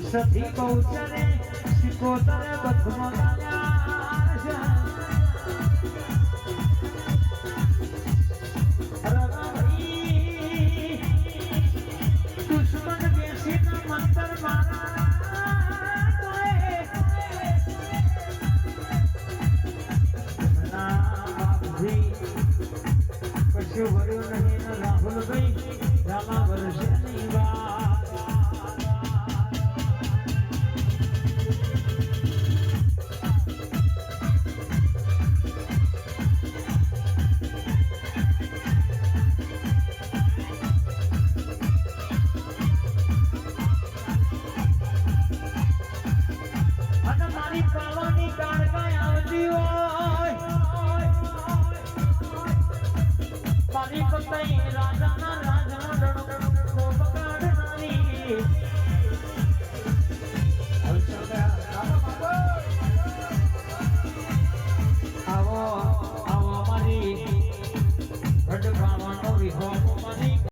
સખી પહોંચરે સિકોતરે બથમાં દુશ્મન બેસીના મંતર મારા કશું વર્યું નહીં રાહુલ ભાઈ રામા વર્ષે ની વાત રાજા